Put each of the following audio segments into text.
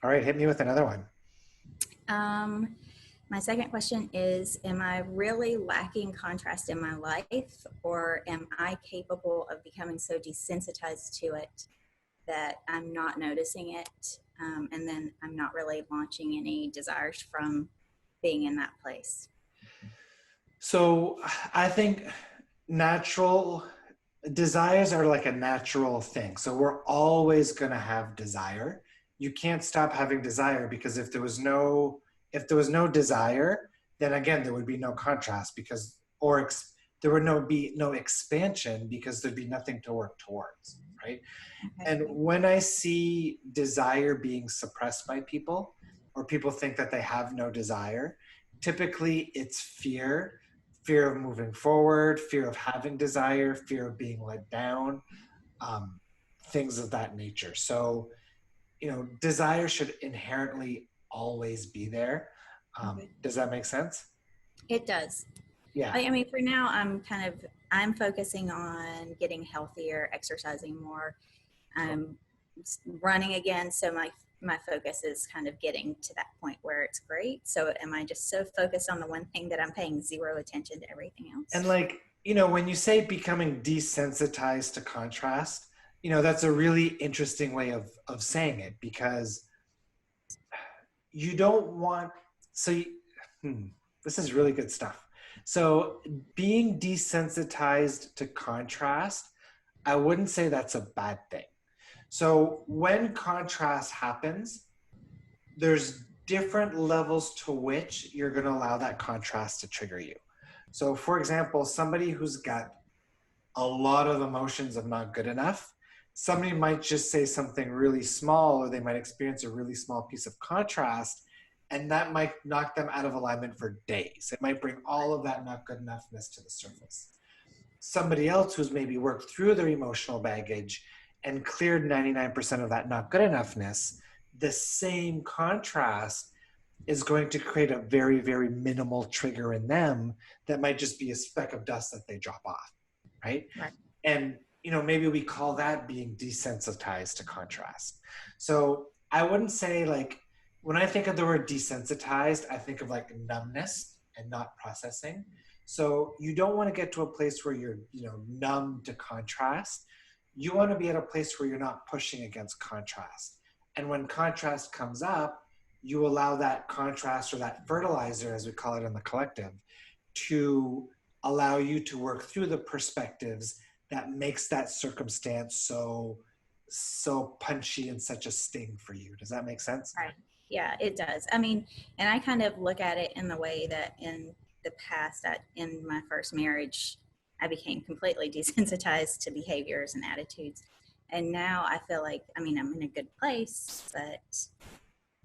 All right, hit me with another one. Um, my second question is, am I really lacking contrast in my life, or am I capable of becoming so desensitized to it that I'm not noticing it? And then I'm not really launching any desires from being in that place. So I think natural desires are like a natural thing. So we're always going to have desire. You can't stop having desire because if there was no desire, then again there would be no contrast because there would be no expansion because there'd be nothing to work towards, right? Okay. And when I see desire being suppressed by people, or people think that they have no desire, typically it's fear of moving forward, fear of having desire, fear of being let down, um, things of that nature. So, desire should inherently always be there. Okay. Does that make sense? It does. Yeah. I mean, for now, I'm focusing on getting healthier, exercising more. Cool. I'm running again, so my focus is kind of getting to that point where it's great. So am I just so focused on the one thing that I'm paying zero attention to everything And else? like, when you say becoming desensitized to contrast, that's a really interesting way of saying it because you don't want, so you, hmm, this is really good stuff. So being desensitized to contrast, I wouldn't say that's a bad thing. So when contrast happens, there's different levels to which you're going to allow that contrast to trigger you. So, for example, somebody who's got a lot of emotions of not good enough, somebody might just say something really small, or they might experience a really small piece of contrast, and that might knock them out of alignment for days. It might bring all of that not good enoughness to the surface. Somebody else who's maybe worked through their emotional baggage and cleared 99% of that not good enoughness, the same contrast is going to create a very, very minimal trigger in them that might just be a speck of dust that they drop off, right? Right. And maybe we call that being desensitized to contrast. So I wouldn't say, like, when I think of the word desensitized, I think of like numbness and not processing. So you don't want to get to a place where you're numb to contrast. You want to be at a place where you're not pushing against contrast. And when contrast comes up, you allow that contrast, or that fertilizer, as we call it in the collective, to allow you to work through the perspectives that makes that circumstance so punchy and such a sting for you. Does that make sense? Right. Yeah, it does. I mean, and I kind of look at it in the way that in the past, that in my first marriage, I became completely desensitized to behaviors and attitudes. And now I feel like, I mean, I'm in a good place, but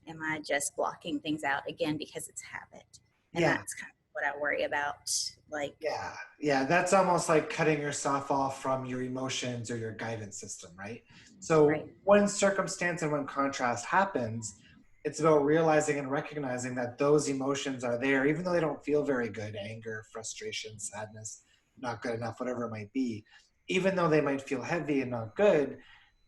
am I just blocking things out again because it's habit? And Yeah. that's kind of what I worry about. Like, Yeah, that's almost like cutting yourself off from your emotions or your guidance system, right? So right, when circumstance and when contrast happens, it's about realizing and recognizing that those emotions are there, even though they don't feel very good: anger, frustration, sadness, not good enough, whatever it might be. Even though they might feel heavy and not good,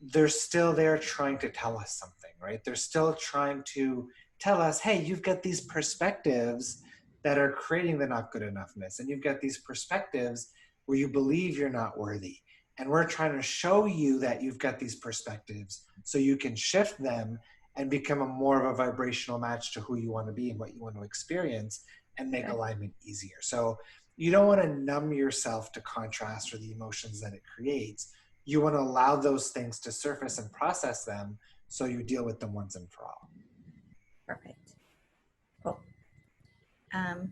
they're still there trying to tell us something, right? They're still trying to tell us, hey, you've got these perspectives that are creating the not good enoughness. And you've got these perspectives where you believe you're not worthy. And we're trying to show you that you've got these perspectives so you can shift them and become a more of a vibrational match to who you want to be and what you want to experience, and make okay, alignment easier. So you don't want to numb yourself to contrast or the emotions that it creates. You want to allow those things to surface and process them so you deal with them once and for all. perfect. Cool.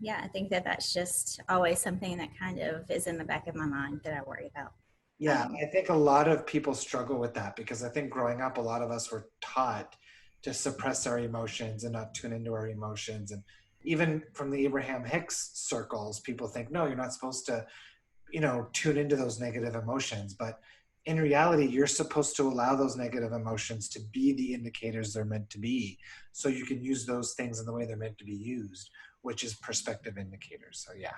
Yeah, I think that that's just always something that kind of is in the back of my mind that I worry about. Yeah, Um, I think a lot of people struggle with that because I think growing up, a lot of us were taught to suppress our emotions and not tune into our emotions. And even from the Abraham Hicks circles, people think, no, you're not supposed to, tune into those negative emotions. But in reality, you're supposed to allow those negative emotions to be the indicators they're meant to be. So you can use those things in the way they're meant to be used, which is perspective indicators. So, yeah,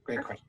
great Perfect. question.